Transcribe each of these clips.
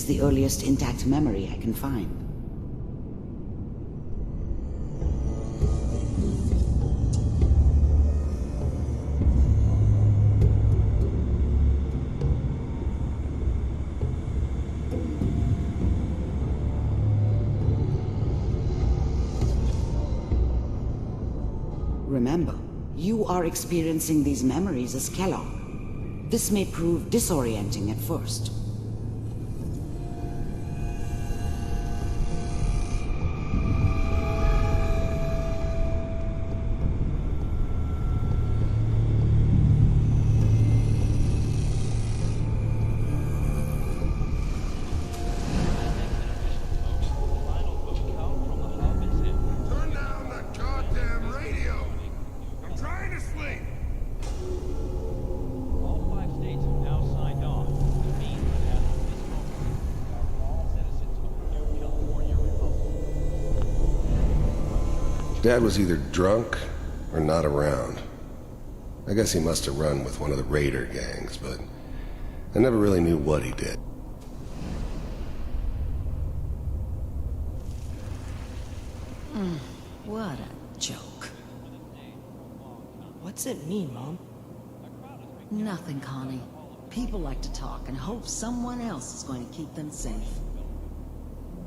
is the earliest intact memory I can find. Remember, you are experiencing these memories as Kellogg. This may prove disorienting at first. Dad was either drunk or not around. I guess he must have run with one of the raider gangs, but I never really knew what he did. What a joke. What's it mean, Mom? Nothing, Connie. People like to talk and hope someone else is going to keep them safe.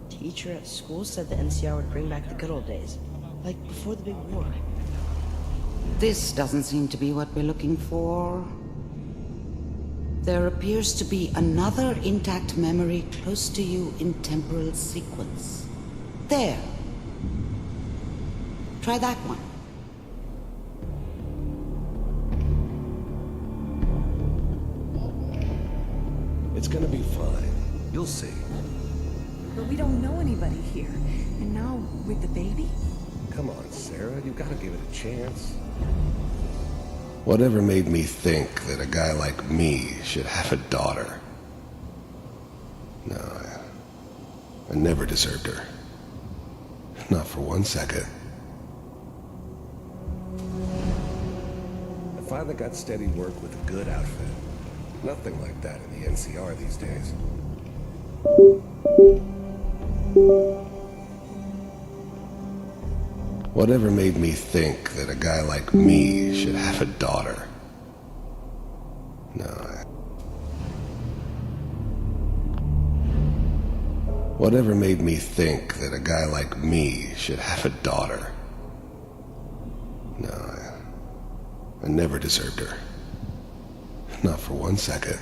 Teacher at school said the NCR would bring back the good old days. Like before the big war. This doesn't seem to be what we're looking for. There appears to be another intact memory close to you in temporal sequence. There. Try that one. It's gonna be fine. You'll see. But we don't know anybody here. And now, with the baby? Come on, Sarah, you gotta give it a chance. Whatever made me think that a guy like me should have a daughter? No, I never deserved her. Not for 1 second. I finally got steady work with a good outfit. Nothing like that in the NCR these days. Whatever made me think that a guy like me should have a daughter? No, Whatever made me think that a guy like me should have a daughter? No, I never deserved her. Not for 1 second.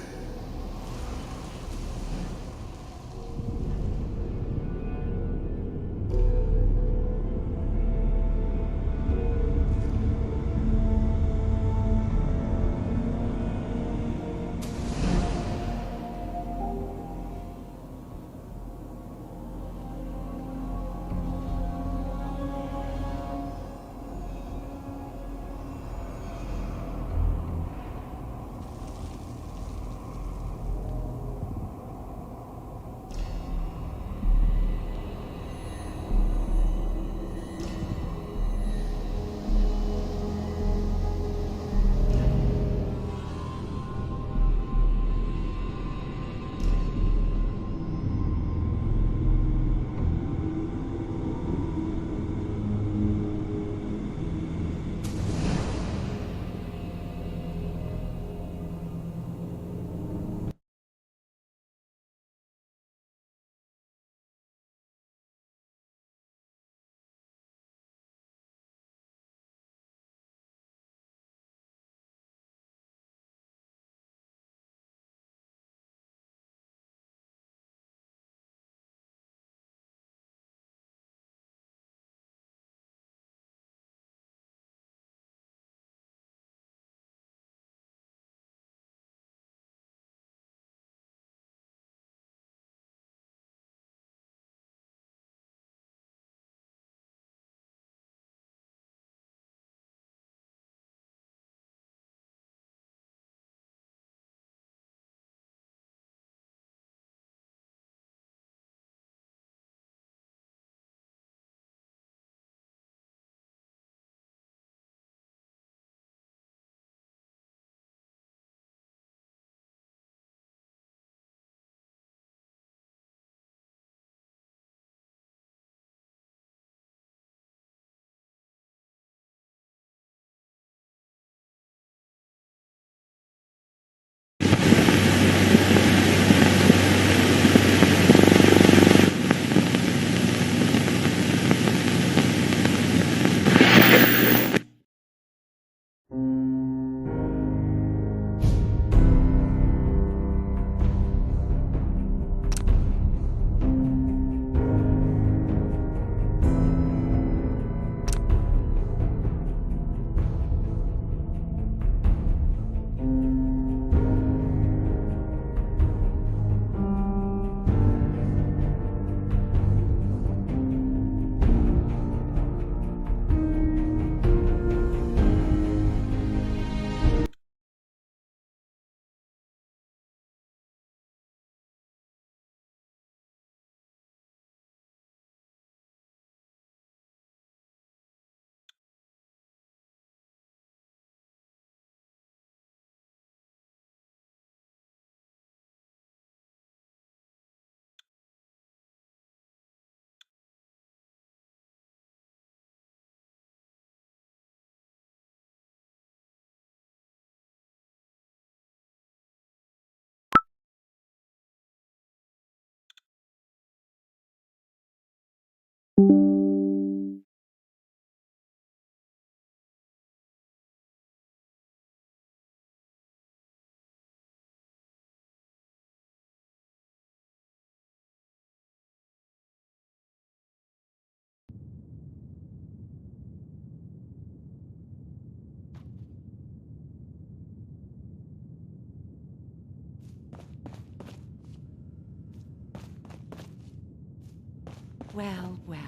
Well, well,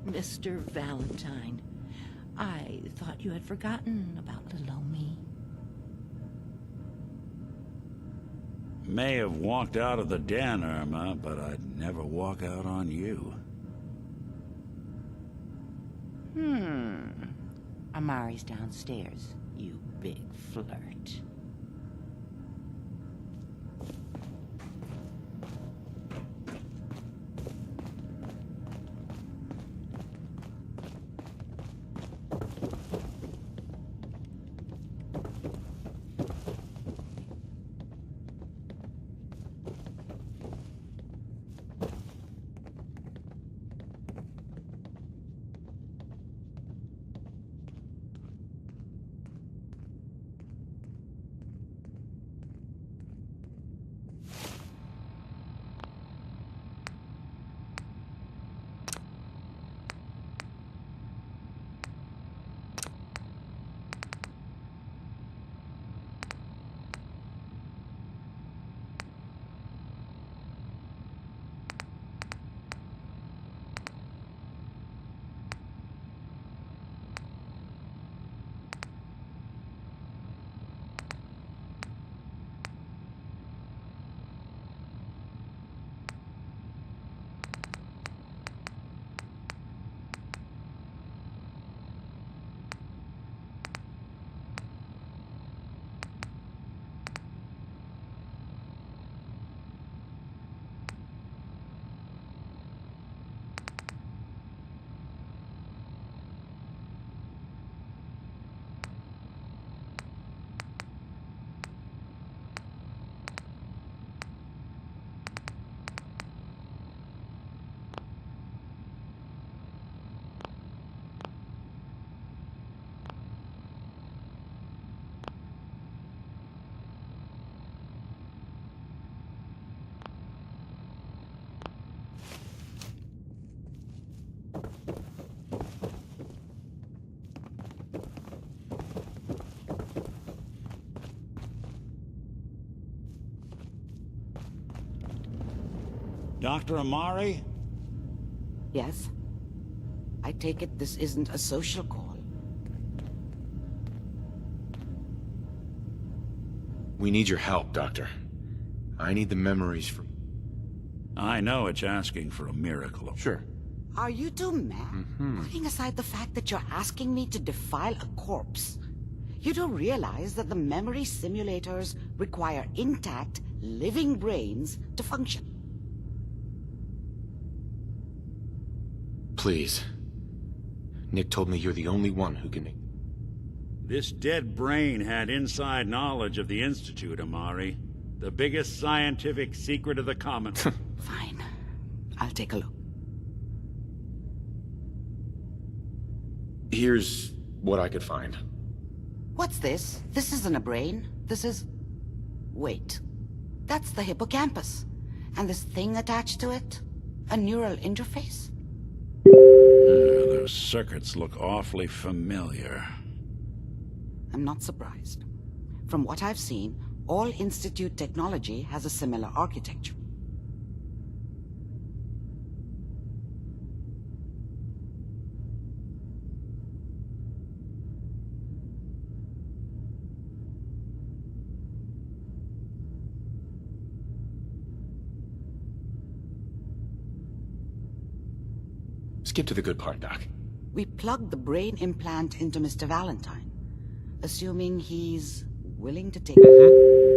Mr. Valentine. I thought you had forgotten about little old me. May have walked out of the den, Irma, but I'd never walk out on you. Amari's downstairs, you big flirt. Dr. Amari? Yes? I take it this isn't a social call. We need your help, Doctor. I need the memories from... I know it's asking for a miracle. Sure. Are you two mad? Putting aside the fact that you're asking me to defile a corpse, you do realize that the memory simulators require intact, living brains to function. Please. Nick told me you're the only one who can... This dead brain had inside knowledge of the Institute, Amari. The biggest scientific secret of the Commonwealth. Fine. I'll take a look. Here's what I could find. What's this? This isn't a brain. This is... Wait. That's the hippocampus. And this thing attached to it? A neural interface? Those circuits look awfully familiar. I'm not surprised. From what I've seen, all Institute technology has a similar architecture. Skip to the good part, Doc. We plugged the brain implant into Mr. Valentine, assuming he's willing to take...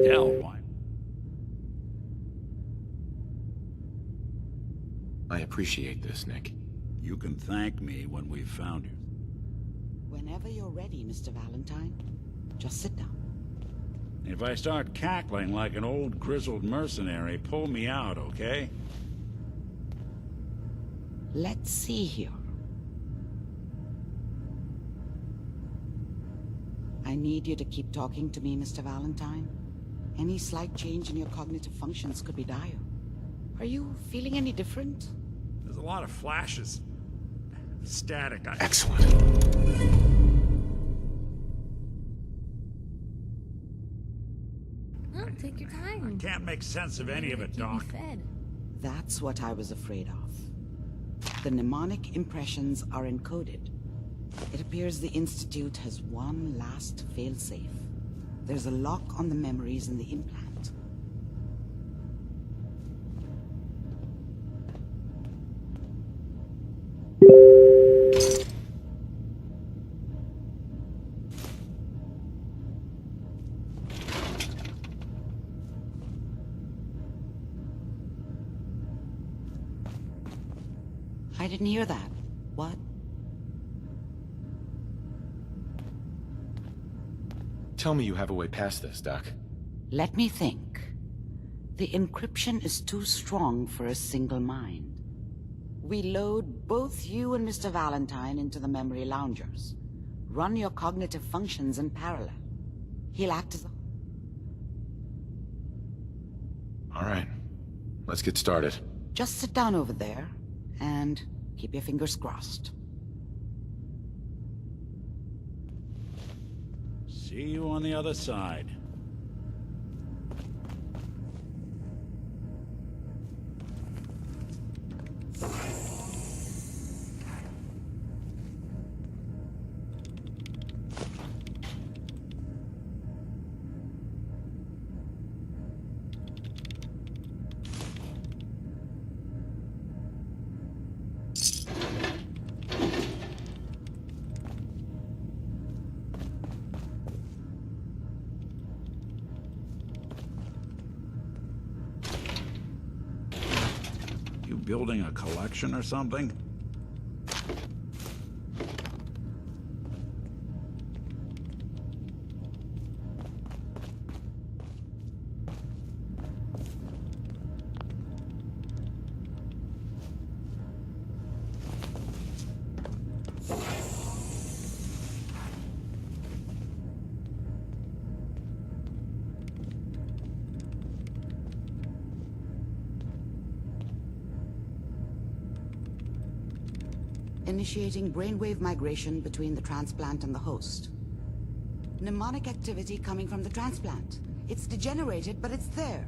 Hell, why? I appreciate this, Nick. You can thank me when we've found you. Whenever you're ready, Mr. Valentine, just sit down. If I start cackling like an old grizzled mercenary, pull me out, okay? Let's see here. I need you to keep talking to me, Mr. Valentine. Any slight change in your cognitive functions could be dire. Are you feeling any different? There's a lot of flashes. Static. Excellent. Oh, take your time. Can't make sense of any of it, Doc. Fed. That's what I was afraid of. The mnemonic impressions are encoded. It appears the Institute has one last failsafe. There's a lock on the memories in the implant. I didn't hear that. What? Tell me you have a way past this, Doc. Let me think. The encryption is too strong for a single mind. We load both you and Mr. Valentine into the memory loungers. Run your cognitive functions in parallel. He'll act as a... All right. Let's get started. Just sit down over there and keep your fingers crossed. See you on the other side. You building a collection or something? Initiating brainwave migration between the transplant and the host. Mnemonic activity coming from the transplant. It's degenerated, but it's there.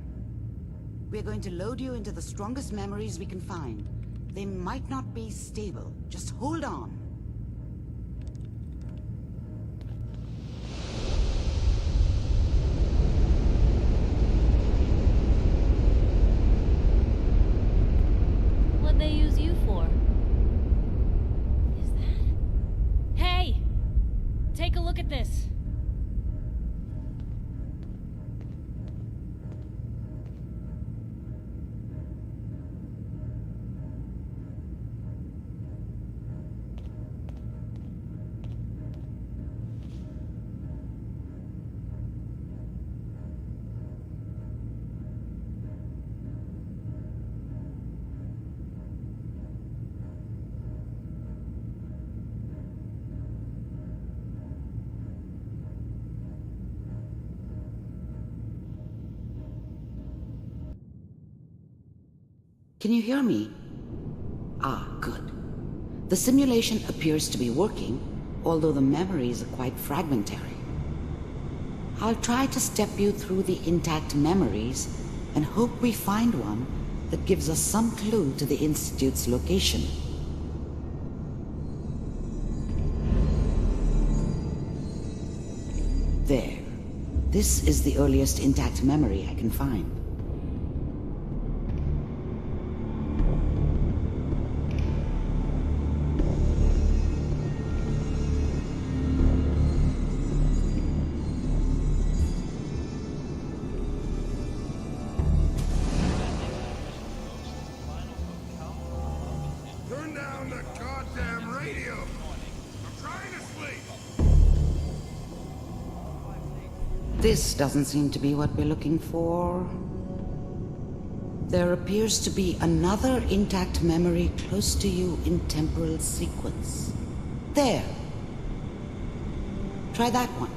We're going to load you into the strongest memories we can find. They might not be stable. Just hold on. What'd they use you for? Is that... Hey! Take a look at this. Can you hear me? Ah, good. The simulation appears to be working, although the memories are quite fragmentary. I'll try to step you through the intact memories and hope we find one that gives us some clue to the Institute's location. There. This is the earliest intact memory I can find. Turn down the goddamn radio! I'm trying to sleep! This doesn't seem to be what we're looking for. There appears to be another intact memory close to you in temporal sequence. There. Try that one.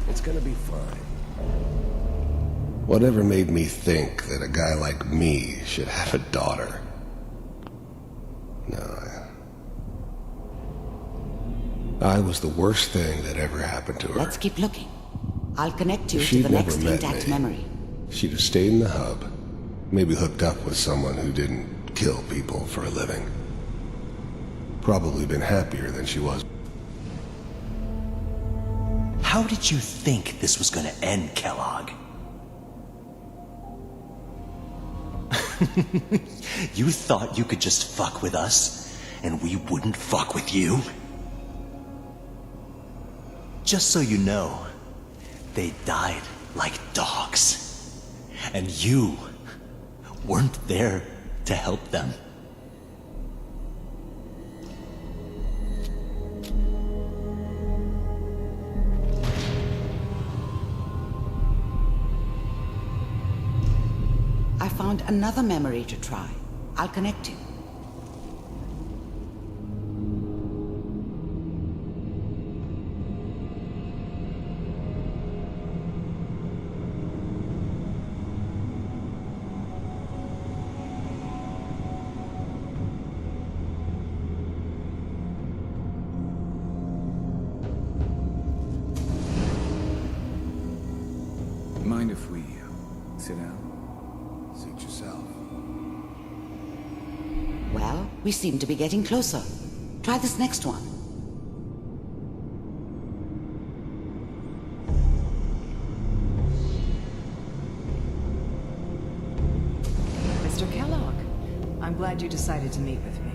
It's gonna be fine. Whatever made me think that a guy like me should have a daughter? No, I was the worst thing that ever happened to her. Let's keep looking. I'll connect you If to she'd the never next met intact me, memory. she'd have stayed in the hub, maybe hooked up with someone who didn't kill people for a living. Probably been happier than she was. How did you think this was gonna end, Kellogg? You thought you could just fuck with us, and we wouldn't fuck with you? Just so you know, they died like dogs. And you weren't there to help them. I found another memory to try. I'll connect you. Mind if we sit down? Suit yourself. Well, we seem to be getting closer. Try this next one. Mr. Kellogg, I'm glad you decided to meet with me.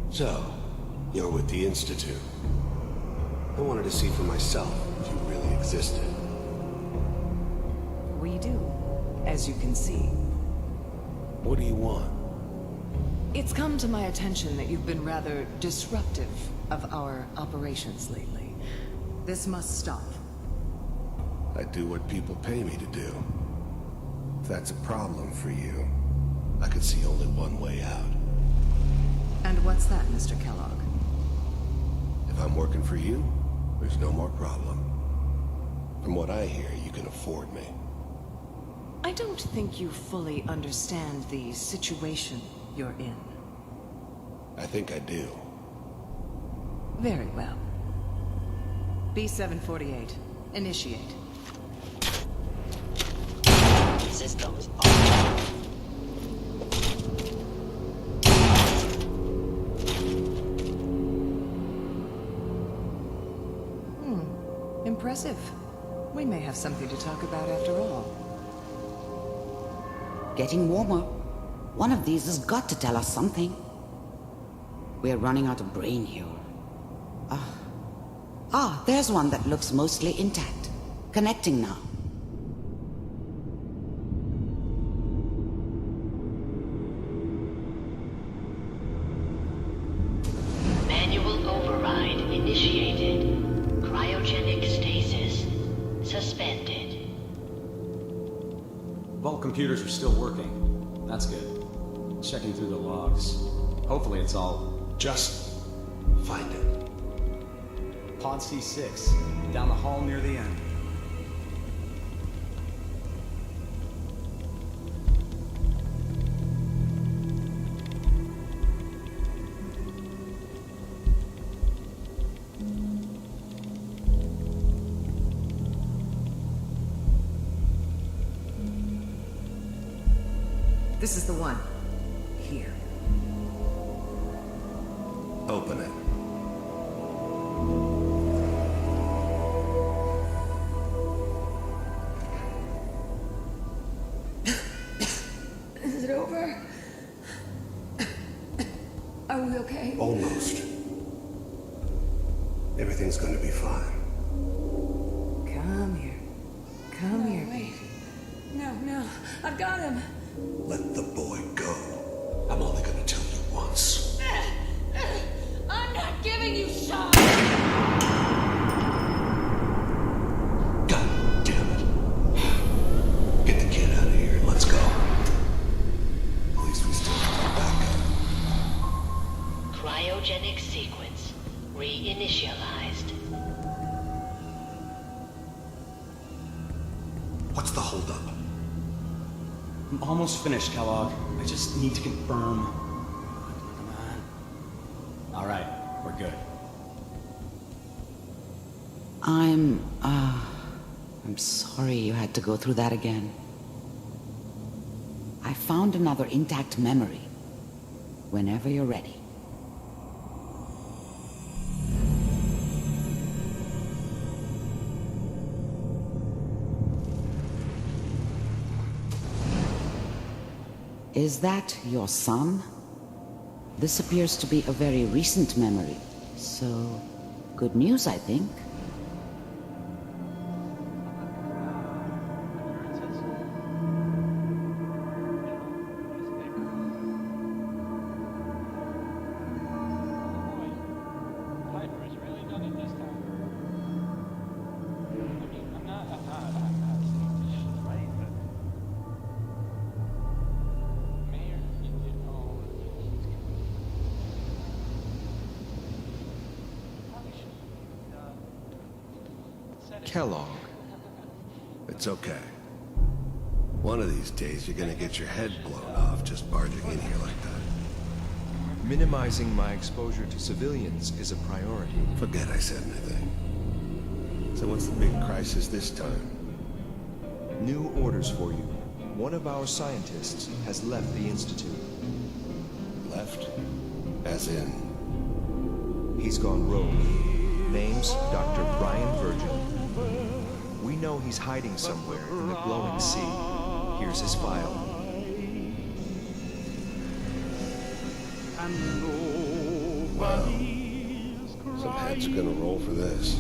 So, you're with the Institute. I wanted to see for myself if you really existed. We do, as you can see. What do you want? It's come to my attention that you've been rather disruptive of our operations lately. This must stop. I do what people pay me to do. If that's a problem for you, I could see only one way out. And what's that, Mr. Kellogg? If I'm working for you, there's no more problem. From what I hear, you can afford me. I don't think you fully understand the situation you're in. I think I do. Very well. B-748, initiate. Systems Impressive. We may have something to talk about after all. Getting warmer. One of these has got to tell us something. We're running out of brain here. There's one that looks mostly intact. Connecting now. Manual override initiated. Cryogenic stasis suspended. Vault computers are still working. That's good. Checking through the logs. Hopefully it's all... Just find it. Pod C6, down the hall near the end. This is the one. Here. Open it. Is it over? Are we okay? Almost. Everything's gonna be fine. Come here. Come here. Wait. No. I've got him. Let the boy go. I'm only gonna tell you once. I'm not giving you shot. God damn it. Get the kid out of here and let's go. At least we still have backup. Cryogenic sequence reinitialized. What's the holdup? I'm almost finished, Kellogg. I just need to confirm. Come on. All right, we're good. I'm, I'm sorry you had to go through that again. I found another intact memory. Whenever you're ready. Is that your son? This appears to be a very recent memory, so good news, I think. Kellogg. It's okay. One of these days you're gonna get your head blown off just barging in here like that. Minimizing my exposure to civilians is a priority. Forget I said anything. So what's the big crisis this time? New orders for you. One of our scientists has left the Institute. Left? As in? He's gone rogue. Name's Dr. Brian Virgil. We know he's hiding somewhere in the glowing sea. Here's his file. Wow. Some heads are gonna roll for this.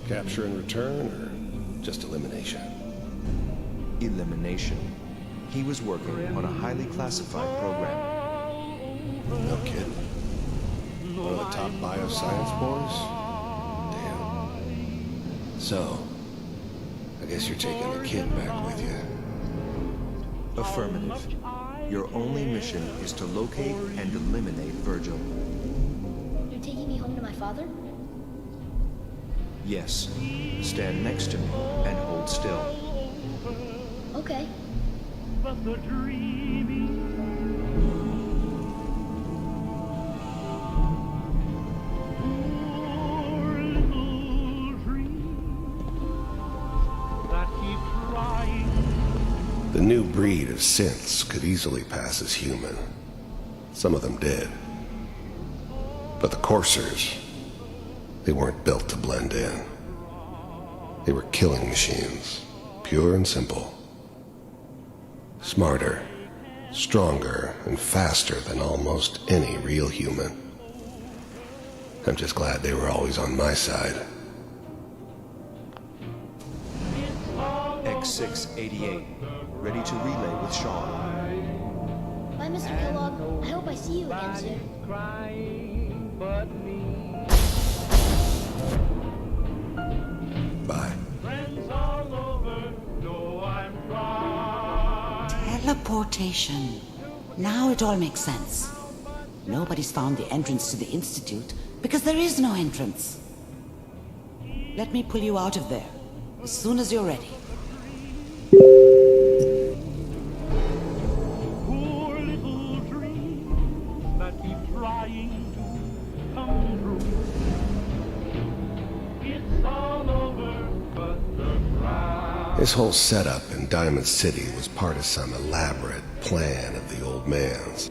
Capture and return, or just elimination? Elimination. He was working on a highly classified program. No kidding. One of the top bioscience boys? Damn. So, I guess you're taking the kid back with you. Affirmative. Your only mission is to locate and eliminate Virgil. You're taking me home to my father? Yes. Stand next to me and hold still. Okay. The new breed of synths could easily pass as human. Some of them did. But the coursers, they weren't built to blend in. They were killing machines, pure and simple. Smarter, stronger, and faster than almost any real human. I'm just glad they were always on my side. X688, ready to relay with Sean. Bye, Mr. Kellogg. I hope I see you again soon. Bye. Teleportation. Now it all makes sense. Nobody's found the entrance to the Institute because there is no entrance. Let me pull you out of there as soon as you're ready. This whole setup in Diamond City was part of some elaborate plan of the old man's.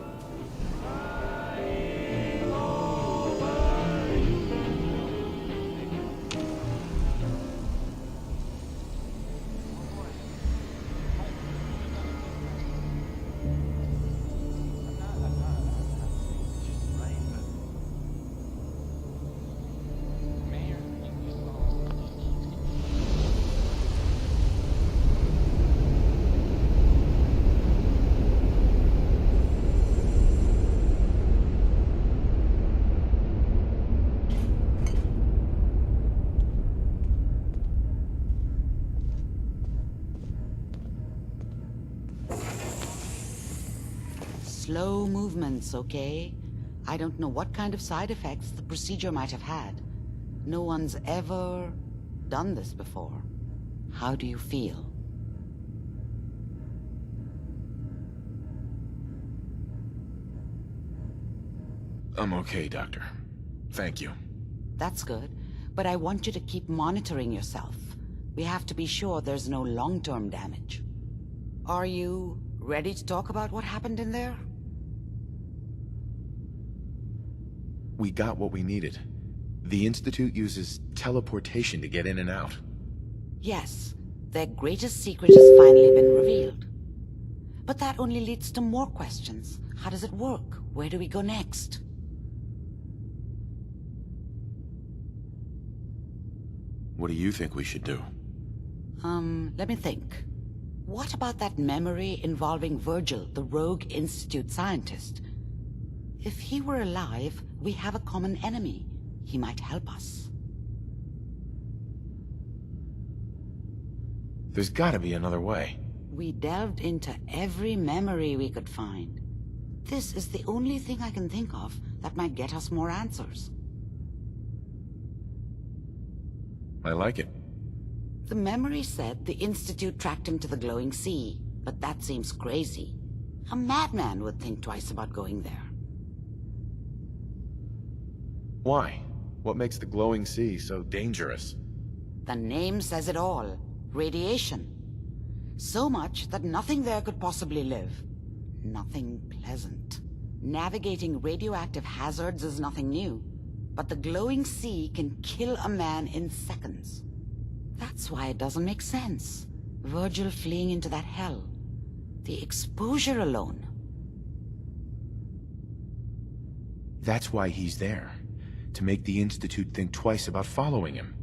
Slow movements, okay? I don't know what kind of side effects the procedure might have had. No one's ever done this before. How do you feel? I'm okay, Doctor. Thank you. That's good, but I want you to keep monitoring yourself. We have to be sure there's no long-term damage. Are you ready to talk about what happened in there? We got what we needed. The Institute uses teleportation to get in and out. Yes, their greatest secret has finally been revealed. But that only leads to more questions. How does it work? Where do we go next? What do you think we should do? Let me think. What about that memory involving Virgil, the rogue Institute scientist? If he were alive, we have a common enemy. He might help us. There's gotta be another way. We delved into every memory we could find. This is the only thing I can think of that might get us more answers. I like it. The memory said the Institute tracked him to the glowing sea, but that seems crazy. A madman would think twice about going there. Why? What makes the glowing sea so dangerous? The name says it all. Radiation. So much that nothing there could possibly live. Nothing pleasant. Navigating radioactive hazards is nothing new, but the glowing sea can kill a man in seconds. That's why it doesn't make sense. Virgil fleeing into that hell. The exposure alone. That's why he's there. To make the Institute think twice about following him.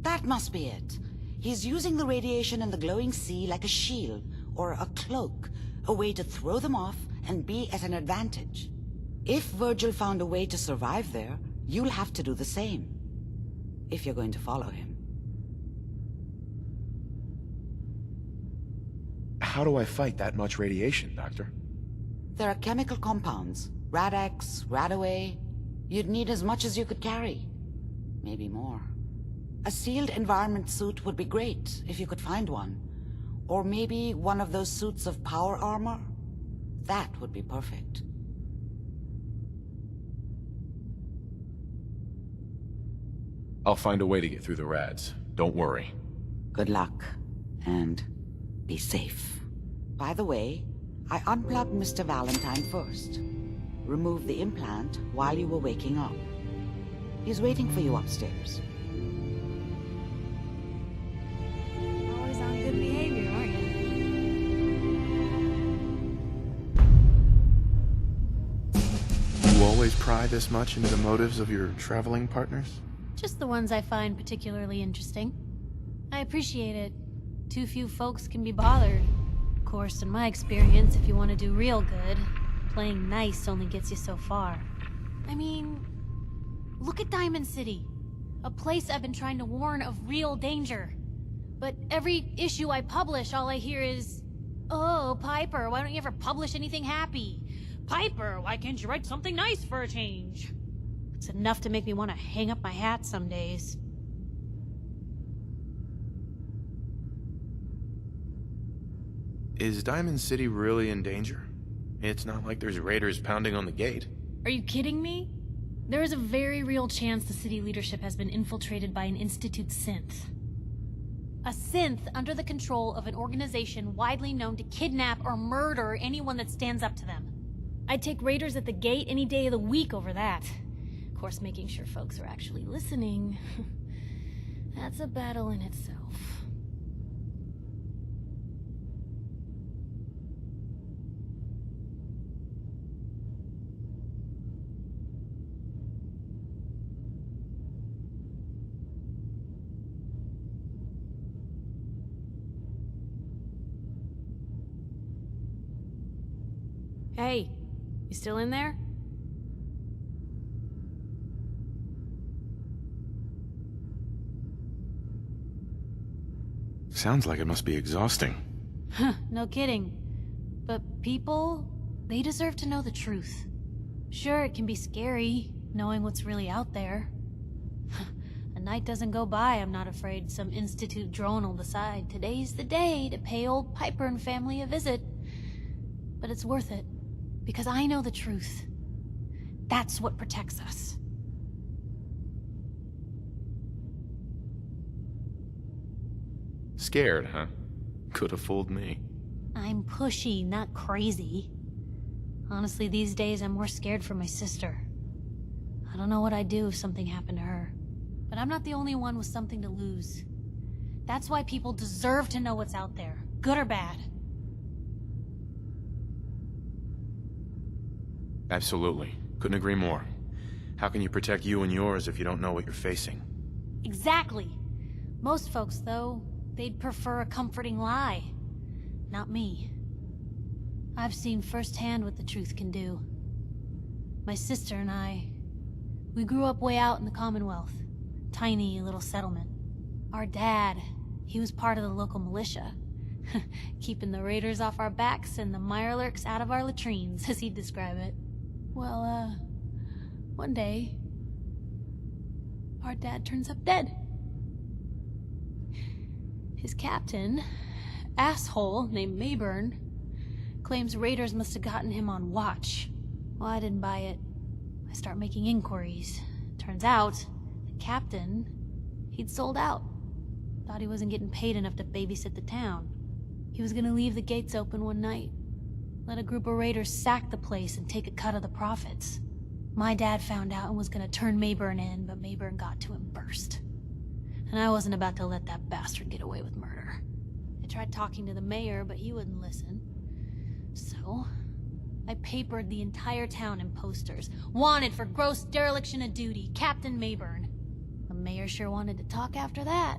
That must be it. He's using the radiation in the glowing sea like a shield, or a cloak, a way to throw them off and be at an advantage. If Virgil found a way to survive there, you'll have to do the same. If you're going to follow him. How do I fight that much radiation, Doctor? There are chemical compounds. Rad-X, Radaway. You'd need as much as you could carry. Maybe more. A sealed environment suit would be great, if you could find one. Or maybe one of those suits of power armor? That would be perfect. I'll find a way to get through the rads. Don't worry. Good luck. And be safe. By the way, I unplugged Mr. Valentine first. Removed the implant while you were waking up. He's waiting for you upstairs. Always on good behavior, aren't you? You always pry this much into the motives of your traveling partners? Just the ones I find particularly interesting. I appreciate it. Too few folks can be bothered. Of course, in my experience, if you want to do real good, playing nice only gets you so far. I mean, look at Diamond City. A place I've been trying to warn of real danger. But every issue I publish, all I hear is, "Oh, Piper, why don't you ever publish anything happy? Piper, why can't you write something nice for a change?" It's enough to make me want to hang up my hat some days. Is Diamond City really in danger? It's not like there's raiders pounding on the gate. Are you kidding me? There is a very real chance the city leadership has been infiltrated by an Institute synth. A synth under the control of an organization widely known to kidnap or murder anyone that stands up to them. I'd take raiders at the gate any day of the week over that. Of course, making sure folks are actually listening. That's a battle in itself. Hey, you still in there? Sounds like it must be exhausting. Huh, no kidding. But people, they deserve to know the truth. Sure, it can be scary, knowing what's really out there. A night doesn't go by, I'm not afraid some Institute drone will decide today's the day to pay old Piper and family a visit. But it's worth it. Because I know the truth. That's what protects us. Scared, huh? Could have fooled me. I'm pushy, not crazy. Honestly, these days I'm more scared for my sister. I don't know what I'd do if something happened to her. But I'm not the only one with something to lose. That's why people deserve to know what's out there, good or bad. Absolutely. Couldn't agree more. How can you protect you and yours if you don't know what you're facing? Exactly. Most folks, though, they'd prefer a comforting lie. Not me. I've seen firsthand what the truth can do. My sister and I, we grew up way out in the Commonwealth. Tiny little settlement. Our dad, he was part of the local militia. Keeping the raiders off our backs and the mirelurks out of our latrines, as he'd describe it. Well, one day, our dad turns up dead. His captain, asshole named Mayburn, claims raiders must have gotten him on watch. Well, I didn't buy it. I start making inquiries. Turns out, the captain, he'd sold out. Thought he wasn't getting paid enough to babysit the town. He was gonna leave the gates open one night. Let a group of raiders sack the place and take a cut of the profits. My dad found out and was gonna turn Mayburn in, but Mayburn got to him first. And I wasn't about to let that bastard get away with murder. I tried talking to the mayor, but he wouldn't listen. So, I papered the entire town in posters. Wanted for gross dereliction of duty, Captain Mayburn. The mayor sure wanted to talk after that.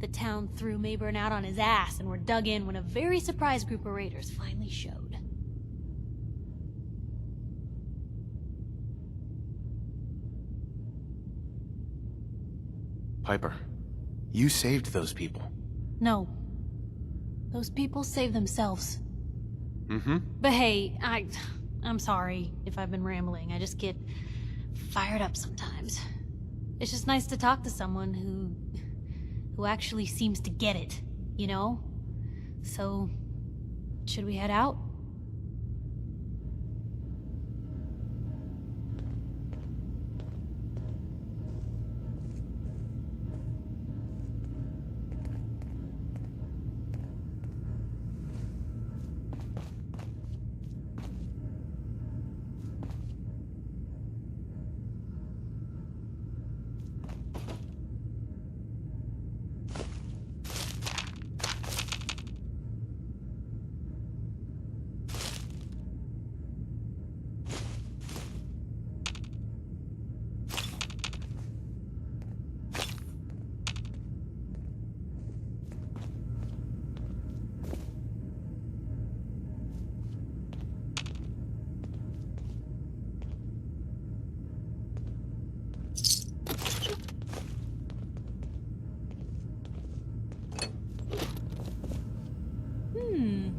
The town threw Mayburn out on his ass and were dug in when a very surprised group of raiders finally showed. Piper, you saved those people. No. Those people saved themselves. Mm-hmm. But hey, I'm sorry if I've been rambling. I just get fired up sometimes. It's just nice to talk to someone who actually seems to get it, you know? So, should we head out?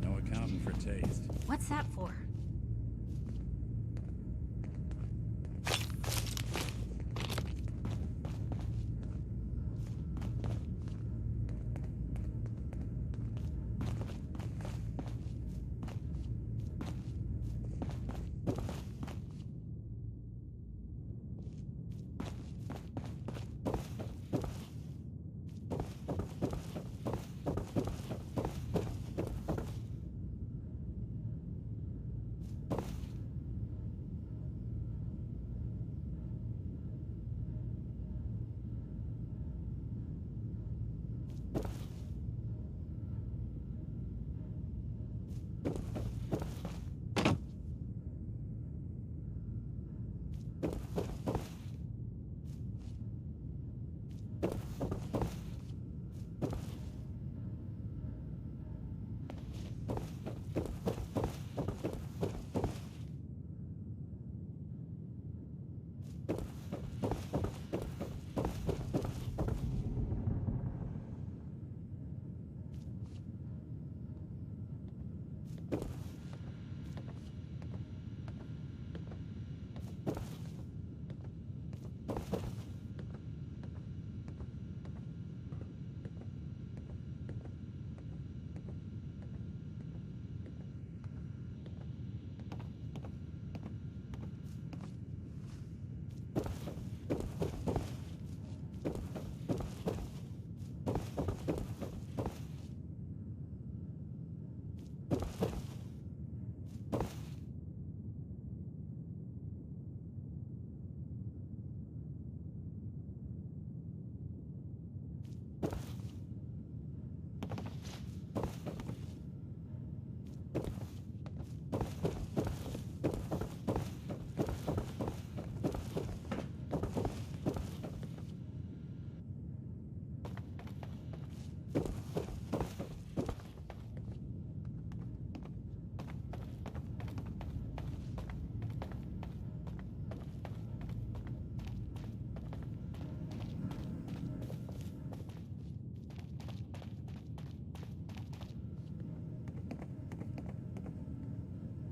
No accounting for taste. What's that for?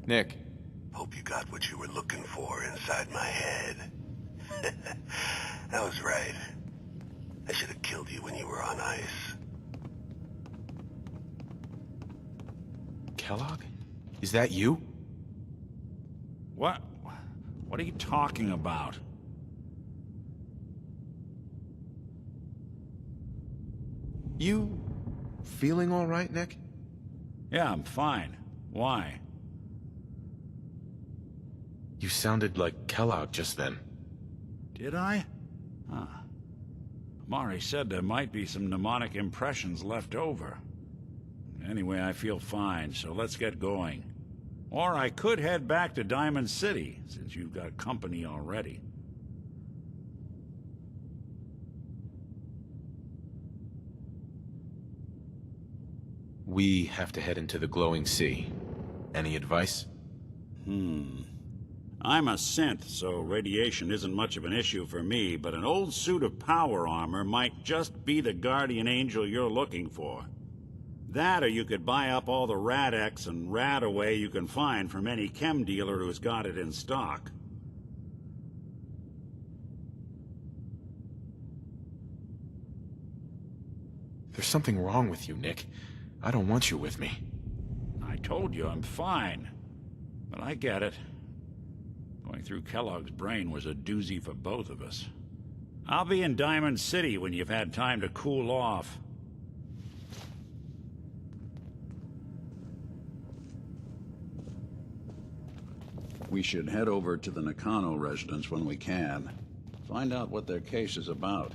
Nick. Hope you got what you were looking for inside my head. I was right. I should have killed you when you were on ice. Kellogg? Is that you? What are you talking about? You feeling all right, Nick? Yeah, I'm fine. Why? You sounded like Kellogg just then. Did I? Huh. Mari said there might be some mnemonic impressions left over. Anyway, I feel fine, so let's get going. Or I could head back to Diamond City, since you've got company already. We have to head into the glowing sea. Any advice? I'm a synth, so radiation isn't much of an issue for me, but an old suit of power armor might just be the guardian angel you're looking for. That, or you could buy up all the Rad-X and Rad-Away you can find from any chem dealer who's got it in stock. There's something wrong with you, Nick. I don't want you with me. I told you I'm fine. But I get it. Going through Kellogg's brain was a doozy for both of us. I'll be in Diamond City when you've had time to cool off. We should head over to the Nakano residence when we can. Find out what their case is about.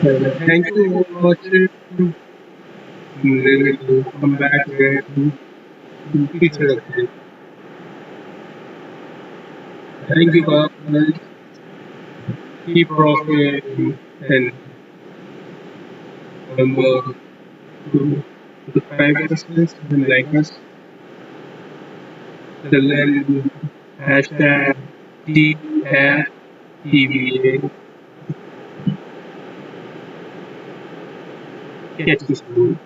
Thank you for watching. We will come back in future updates. Thank you guys. Keep rocking and remember to subscribe us and like us. Tell them hashtag KTVx. Catch you soon.